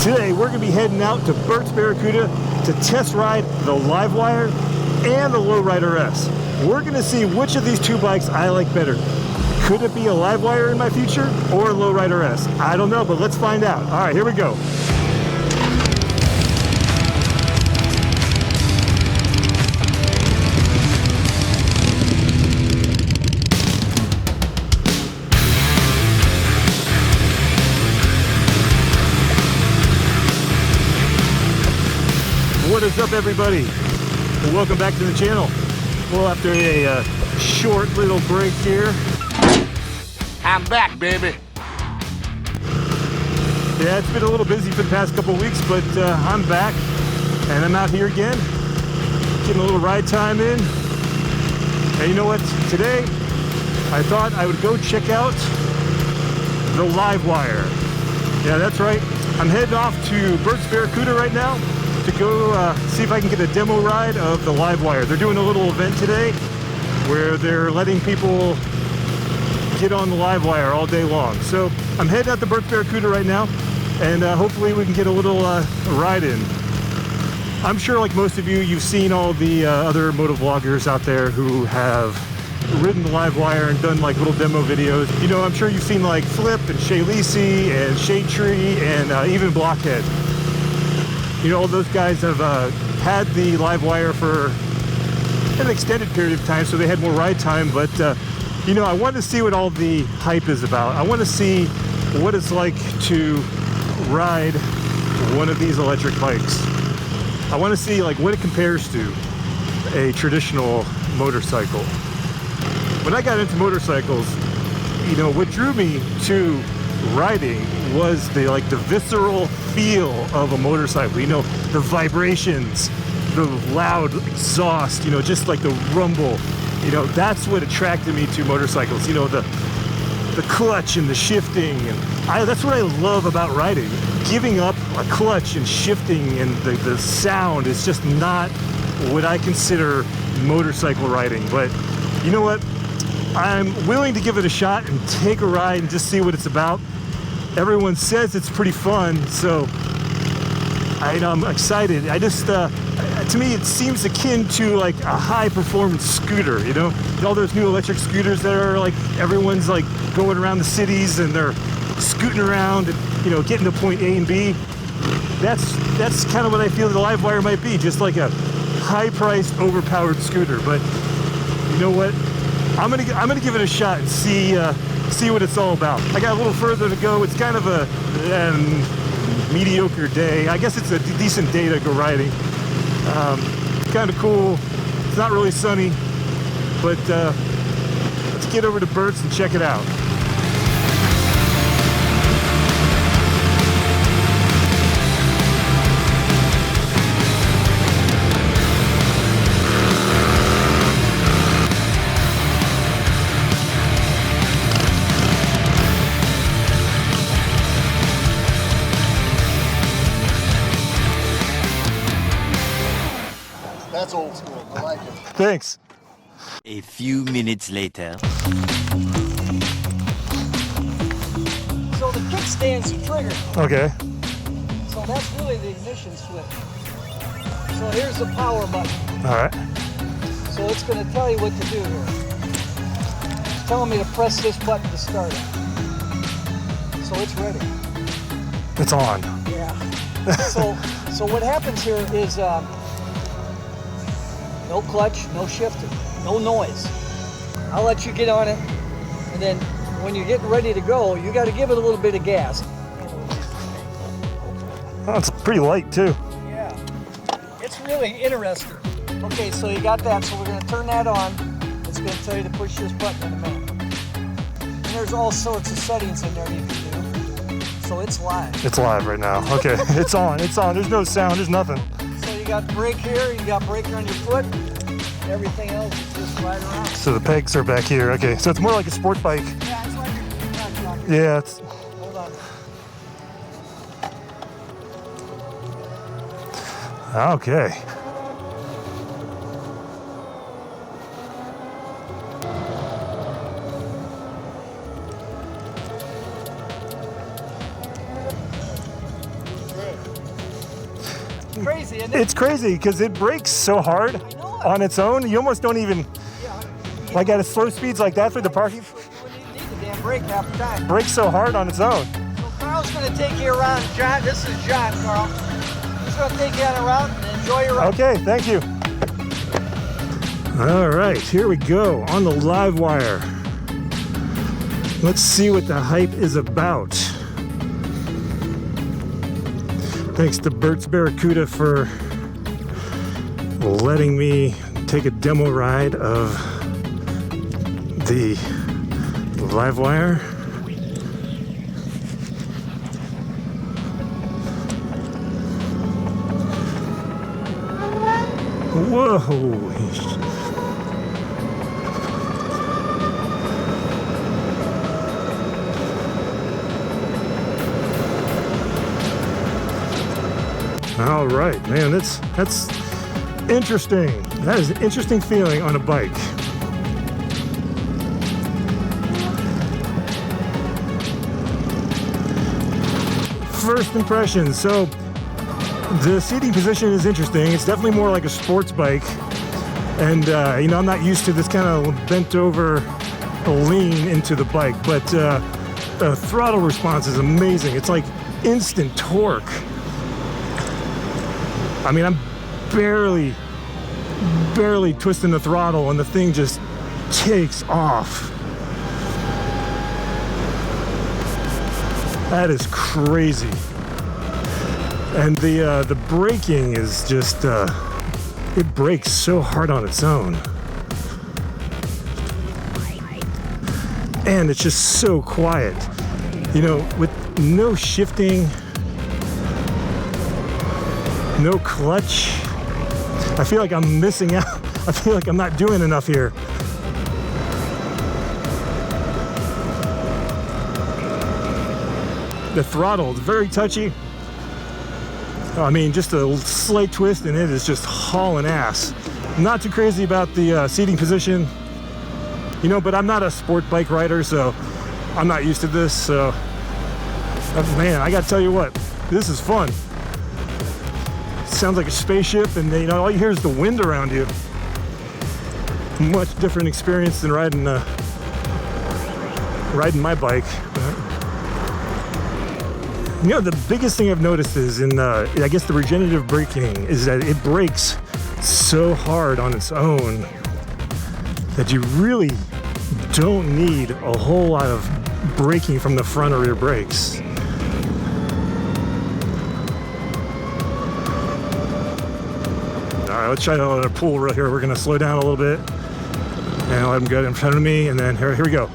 Today we're going to be heading out to Berts Barracuda to test ride the Livewire and the Low Rider S. We're going to see which of these two bikes I like better. Could it be a Livewire in my future or a Low Rider S? I don't know, but let's find out. All right, here we go. What is up, everybody? Welcome back to the channel. Well, after a short little break here, I'm back, baby. Yeah, it's been a little busy for the past couple weeks, but I'm back and I'm out here again, getting a little ride time in. And you know what? Today, I thought I would go check out the Livewire. Yeah, that's right. I'm heading off to Berts Barracuda right now to go see if I can get a demo ride of the Livewire. They're doing a little event today where they're letting people get on the Livewire all day long. So I'm heading out to Berts Barracuda right now, and hopefully we can get a little ride in. I'm sure, like most of you, you've seen all the other motovloggers out there who have ridden the Livewire and done like little demo videos. You know, I'm sure you've seen like Flip and Shay Lisi and Shade Tree and even Blockhead. You know, all those guys have had the Livewire for an extended period of time, so they had more ride time, but you know, I want to see what all the hype is about. I want to see what it's like to ride one of these electric bikes. I want to see like what it compares to a traditional motorcycle. When I got into motorcycles, you know, what drew me to riding was the visceral feel of a motorcycle. You know, the vibrations, the loud exhaust, you know, just like the rumble. You know, that's what attracted me to motorcycles. You know, the clutch and the shifting, and that's what I love about riding. Giving up a clutch and shifting and the sound is just not what I consider motorcycle riding. But you know what? I'm willing to give it a shot and take a ride and just see what it's about. Everyone says it's pretty fun, so I'm excited. I just, to me, it seems akin to like a high-performance scooter, you know? All those new electric scooters that are like, everyone's like going around the cities and they're scooting around and, you know, getting to point A and B. That's kind of what I feel the Livewire might be, just like a high-priced, overpowered scooter. But you know what? I'm gonna give it a shot and see what it's all about. I got a little further to go. It's kind of a mediocre day. I guess it's a decent day to go riding. It's kind of cool. It's not really sunny, but let's get over to Berts and check it out. That's old school. I like it. Thanks. A few minutes later. So the kickstand's the trigger. Okay. So that's really the ignition switch. So here's the power button. All right. So it's going to tell you what to do here. It's telling me to press this button to start it. So it's ready. It's on. Yeah. So what happens here is no clutch, no shifter, no noise. I'll let you get on it, and then when you're getting ready to go, you got to give it a little bit of gas. Oh, it's pretty light too. Yeah, it's really interesting. Okay, so you got that, so we're going to turn that on. It's going to tell you to push this button in a minute. And there's all sorts of settings in there you can do. So it's live. It's live right now. Okay, it's on. It's on. There's no sound. There's nothing. So you got brake here, you got brake on your foot. Everything else is just right around. So the pegs are back here. Okay, so it's more like a sport bike. Yeah, it's like Yeah, it's... Hold on. Okay. crazy, isn't it? It's crazy because it brakes so hard on its own. You almost don't even, like at slow speeds like that for the parking. You wouldn't need the damn brake half the time. Brakes so hard on its own. So Carl's going to take you around. John, this is John, Carl. He's going to take you on a route and enjoy your ride. Okay, thank you. All right, here we go on the Livewire. Let's see what the hype is about. Thanks to Berts Barracuda for letting me take a demo ride of the Livewire. Whoa! All right, man, that's interesting. That is an interesting feeling on a bike. First impressions. So the seating position is interesting. It's definitely more like a sports bike. And, you know, I'm not used to this kind of bent over lean into the bike, but the throttle response is amazing. It's like instant torque. I mean, I'm barely twisting the throttle and the thing just takes off. That is crazy. And the braking is just, it brakes so hard on its own. And it's just so quiet. You know, with no shifting, no clutch. I feel like I'm missing out. I feel like I'm not doing enough here. The throttle is very touchy. I mean, just a slight twist and it is just hauling ass. Not too crazy about the seating position, you know, but I'm not a sport bike rider, so I'm not used to this. So, man, I gotta tell you what, this is fun. Sounds like a spaceship, and you know, all you hear is the wind around you. Much different experience than riding my bike. You know, the biggest thing I've noticed is in I guess the regenerative braking is that it brakes so hard on its own that you really don't need a whole lot of braking from the front or rear brakes. All right, let's try to pull right here. We're gonna slow down a little bit and let him go in front of me, and then here we go.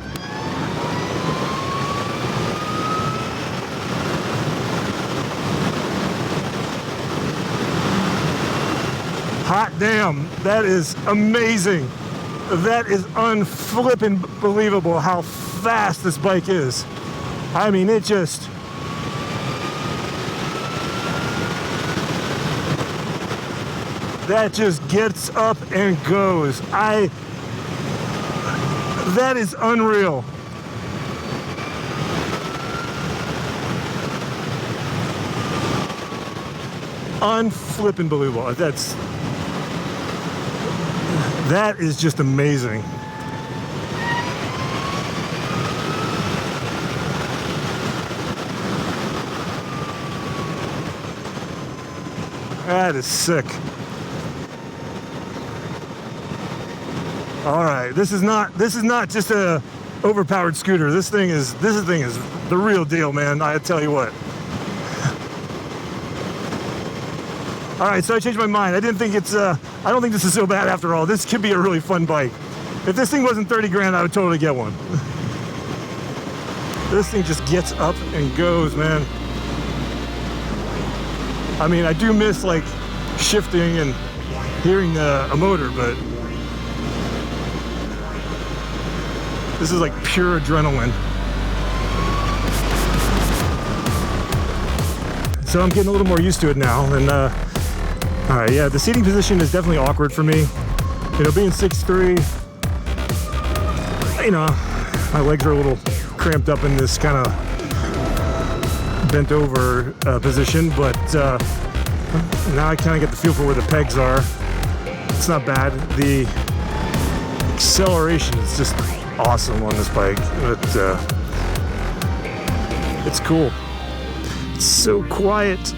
Hot damn, that is amazing. That is unflippin' believable how fast this bike is. I mean, it just, that just gets up and goes. That is unreal. Unflippin' believable. That is just amazing. That is sick. All right, this is not just a overpowered scooter. This thing is the real deal, man. I tell you what. All right, so I changed my mind. I don't think this is so bad after all. This could be a really fun bike. If this thing wasn't 30 grand, I would totally get one. This thing just gets up and goes, man. I mean, I do miss like shifting and hearing a motor, but this is like pure adrenaline. So I'm getting a little more used to it now, and all right, yeah, the seating position is definitely awkward for me. You know, being 6'3", you know, my legs are a little cramped up in this kind of bent over position, but Now I kind of get the feel for where the pegs are. It's not bad. The acceleration is just awesome on this bike. It's cool. It's so quiet.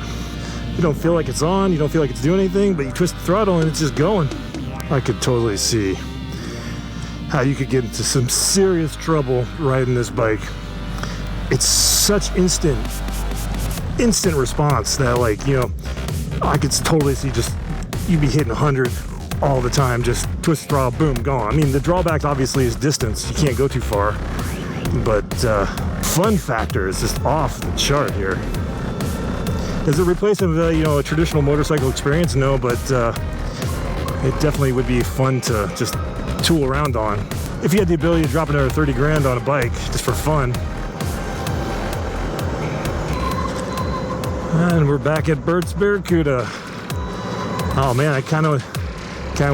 You don't feel like it's on, you don't feel like it's doing anything, but you twist the throttle and it's just going. I could totally see how you could get into some serious trouble riding this bike. It's such instant response that, like, you know, I could totally see just you'd be hitting 100 all the time, just twist the throttle, boom, gone. I mean, the drawback obviously is distance. You can't go too far, but fun factor is just off the chart here. Does it replace a traditional motorcycle experience? No, but it definitely would be fun to just tool around on. If you had the ability to drop another 30 grand on a bike just for fun. And we're back at Berts Barracuda. Oh man, I kind of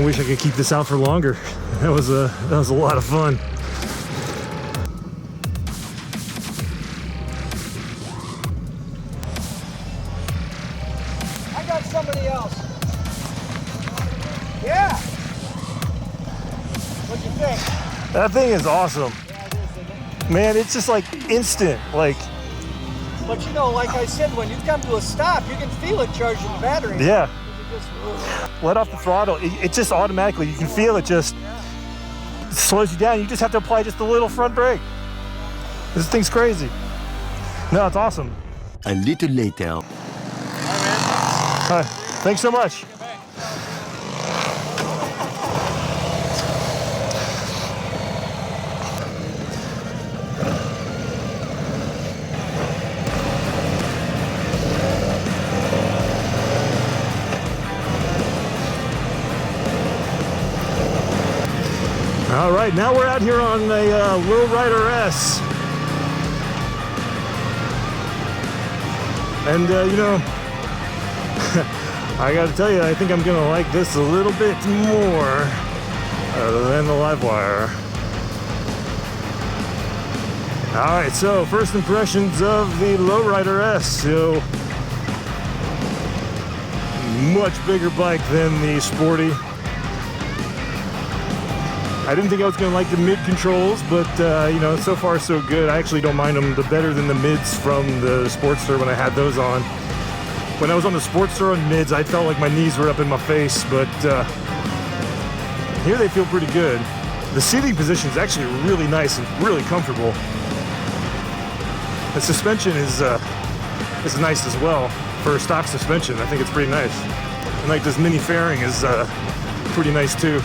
wish I could keep this out for longer. That was a lot of fun. I got somebody else. Yeah. What'd you think? That thing is awesome. Yeah, it is, isn't it? Man, it's just like instant. Like, But you know, like I said, when you come to a stop, you can feel it charging the battery. yeah. It just, Let off the throttle, it just automatically, you can feel it just slows you down. You just have to apply just a little front brake. This thing's crazy. No, it's awesome. A little later. All right, thanks so much. All right, now we're out here on a Low Rider S. And you know, I gotta tell you, I think I'm gonna like this a little bit more than the Livewire. All right, so first impressions of the Low Rider S. So, much bigger bike than the Sporty. I didn't think I was going to like the mid controls, but you know, so far so good. I actually don't mind them. They're better than the mids from the Sportster when I had those on. When I was on the Sportster on mids, I felt like my knees were up in my face, but here they feel pretty good. The seating position is actually really nice and really comfortable. The suspension is nice as well for a stock suspension. I think it's pretty nice. And like this mini fairing is pretty nice too.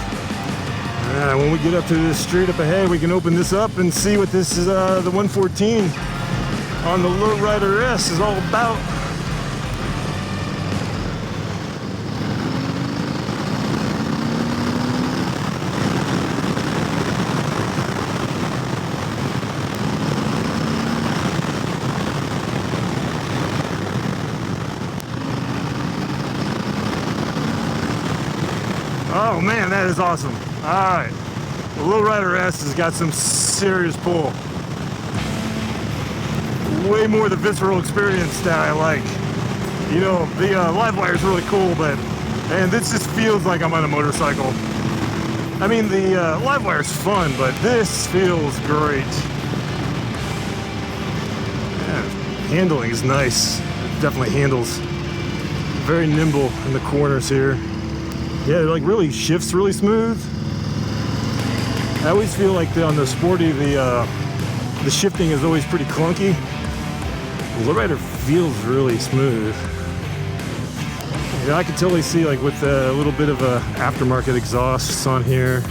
When we get up to this street up ahead, we can open this up and see what this is, the 114 on the Low Rider S is all about. Oh man, that is awesome. All right, the Low Rider S has got some serious pull. Way more the visceral experience that I like. You know, the Livewire is really cool, but man, this just feels like I'm on a motorcycle. I mean, the Livewire is fun, but this feels great. Yeah, handling is nice. It definitely handles very nimble in the corners here. Yeah, it like really shifts really smooth. I always feel like on the Sporty, the shifting is always pretty clunky. The Low Rider feels really smooth. You know, I can totally see, like, with a little bit of a aftermarket exhausts on here,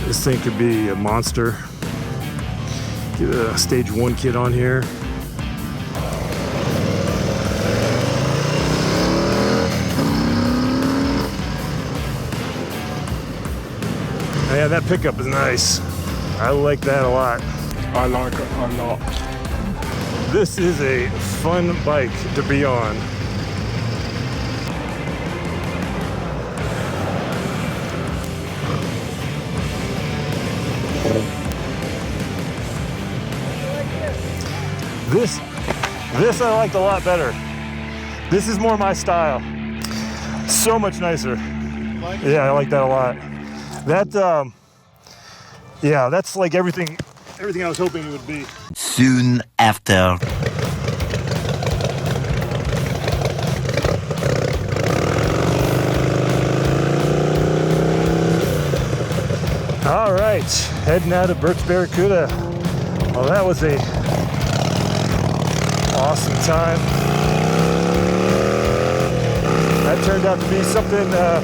this thing could be a monster. Get a stage 1 kit on here. Yeah, that pickup is nice. I like that a lot. I like it a lot. This is a fun bike to be on. This I liked a lot better. This is more my style. So much nicer. Yeah, I like that a lot. That, yeah, that's like everything I was hoping it would be. Soon after. All right, heading out of Berts Barracuda. Well, that was a awesome time. That turned out to be something a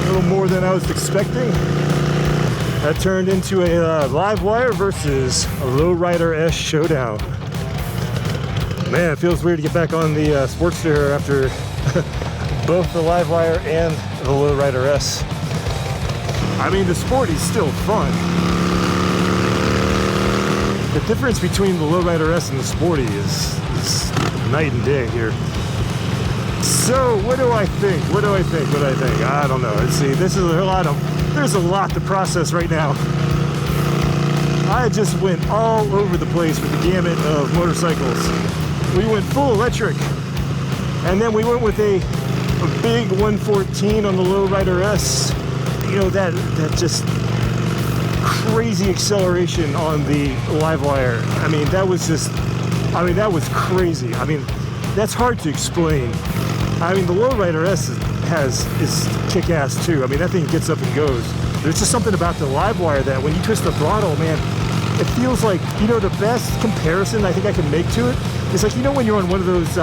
little more than I was expecting. That turned into a Livewire versus a Low Rider S showdown. Man, it feels weird to get back on the Sportster after both the Livewire and the Low Rider S. I mean, the Sporty's still fun. The difference between the Low Rider S and the Sporty is night and day here. So, what do I think? I don't know. Let's see. There's a lot to process right now. I just went all over the place with the gamut of motorcycles. We went full electric, and then we went with a big 114 on the Low Rider S. You know, that just crazy acceleration on the Livewire. I mean, that was crazy. I mean, that's hard to explain. I mean, the Low Rider S is kick-ass too. I mean, that thing gets up and goes. There's just something about the Livewire that when you twist the throttle, man, it feels like, you know, the best comparison I think I can make to it is like, you know, when you're on one of those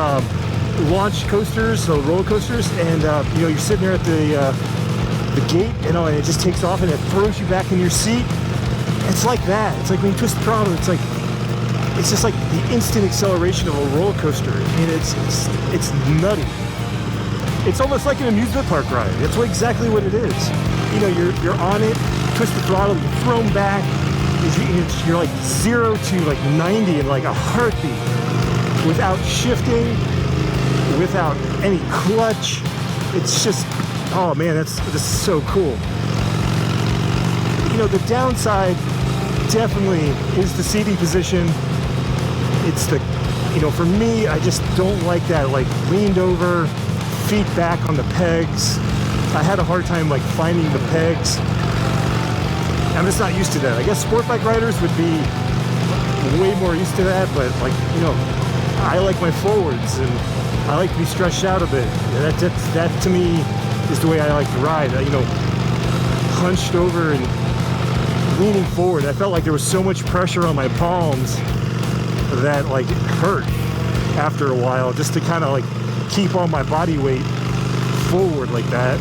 launch coasters, so roller coasters, and you know, you're sitting there at the gate, you know, and it just takes off and it throws you back in your seat. It's like that. It's like when you twist the throttle, it's just like the instant acceleration of a roller coaster. I mean, it's nutty. It's almost like an amusement park ride. That's exactly what it is. You know, you're on it, twist the throttle, you're thrown back. You're like 0 to like 90 in like a heartbeat, without shifting, without any clutch. It's just, oh man, this is so cool. You know, the downside definitely is the seating position. It's the, you know, for me, I just don't like that, like leaned over, feet back on the pegs. I had a hard time like finding the pegs. I'm just not used to that. I guess sport bike riders would be way more used to that, but like, you know, I like my forwards and I like to be stretched out a bit. Yeah, that to me is the way I like to ride. You know, hunched over and leaning forward. I felt like there was so much pressure on my palms that like it hurt after a while, just to kind of like keep all my body weight forward like that.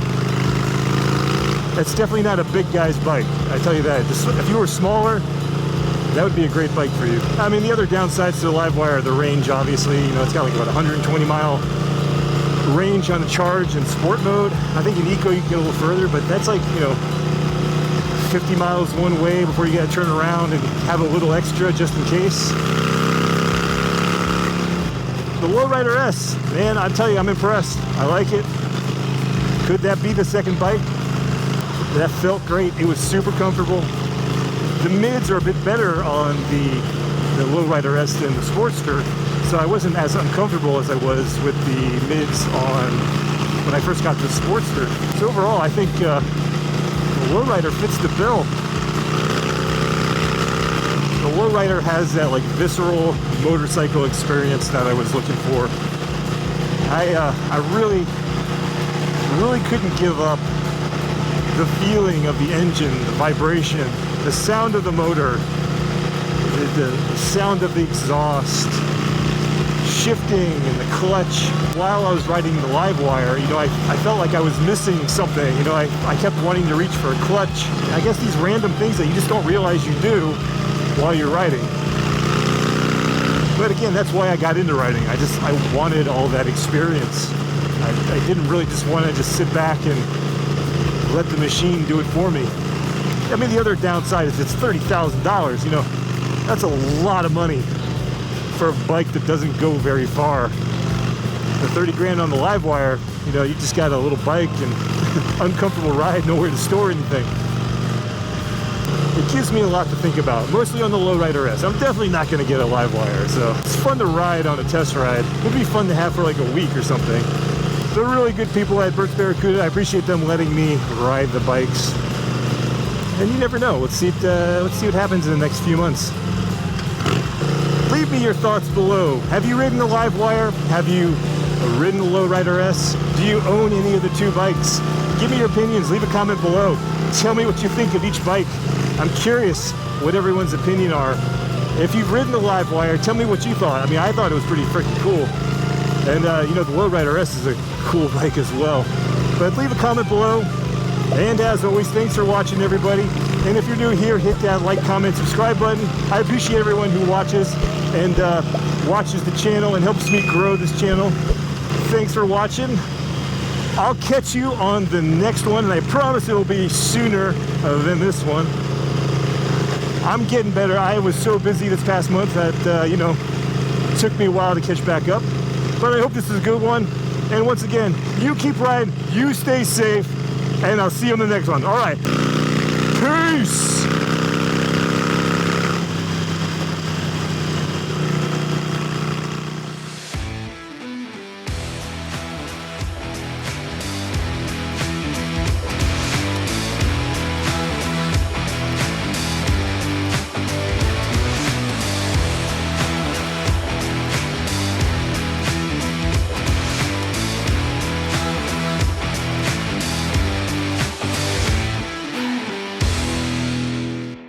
That's definitely not a big guy's bike, I tell you that. If you were smaller, that would be a great bike for you. I mean, the other downsides to the Livewire are the range, obviously. You know, it's got like, what, 120 mile range on the charge in sport mode. I think in eco you can get a little further, but that's like, you know, 50 miles one way before you gotta turn around and have a little extra just in case. The Low Rider S, man, I tell you, I'm impressed. I like it. Could that be the second bike? That felt great. It was super comfortable. The mids are a bit better on the Low Rider S than the Sportster, so I wasn't as uncomfortable as I was with the mids on when I first got the Sportster. So overall, I think the Low Rider fits the bill. The Low Rider has that like visceral motorcycle experience that I was looking for. I really couldn't give up the feeling of the engine, the vibration, the sound of the motor, the sound of the exhaust, shifting and the clutch. While I was riding the Livewire, you know, I felt like I was missing something. You know, I kept wanting to reach for a clutch. I guess these random things that you just don't realize you do while you're riding. But again, that's why I got into riding. I wanted all that experience. I didn't really just want to just sit back and let the machine do it for me. I mean, the other downside is it's $30,000, you know, that's a lot of money for a bike that doesn't go very far. The 30 grand on the Livewire, you know, you just got a little bike and uncomfortable ride, nowhere to store anything. it gives me a lot to think about, mostly on the Low Rider S. I'm definitely not going to get a Livewire, so it's fun to ride on a test ride. It would be fun to have for like a week or something. They're really good people at Berts Barracuda. I appreciate them letting me ride the bikes. And you never know. Let's see what happens in the next few months. Leave me your thoughts below. Have you ridden the Livewire? Have you ridden the Low Rider S? Do you own any of the two bikes? Give me your opinions. Leave a comment below. Tell me what you think of each bike. I'm curious what everyone's opinion are. If you've ridden the Livewire, tell me what you thought. I mean, I thought it was pretty freaking cool. And you know, the Low Rider S is a cool bike as well. But leave a comment below. And as always, thanks for watching, everybody. And if you're new here, hit that like, comment, subscribe button. I appreciate everyone who watches and watches the channel and helps me grow this channel. Thanks for watching. I'll catch you on the next one, and I promise it'll be sooner than this one. I'm getting better. I was so busy this past month that, you know, it took me a while to catch back up. But I hope this is a good one. And once again, you keep riding, you stay safe, and I'll see you on the next one. All right. Peace!